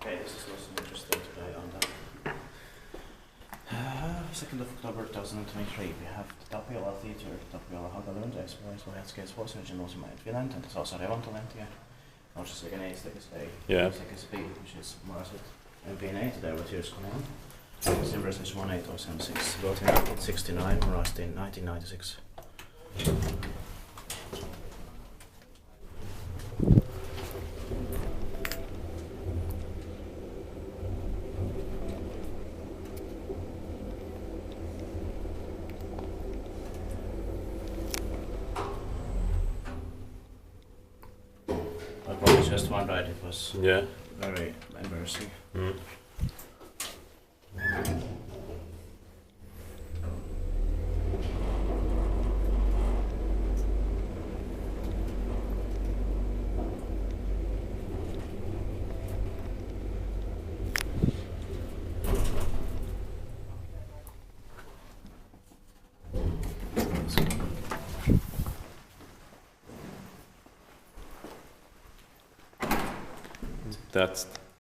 Okay, this is also interesting today on the 2nd of October 2023. We have the Tapiola Theatre, Tapiola Haagalund, Espoo, Espoo, original Finland, and there's also Revontulentie, which is like an A6B, which is modernized MPNA today with here's Kone. December is 18076, built in 1969, modernized in 1996. But probably just one ride, it was very embarrassing. That's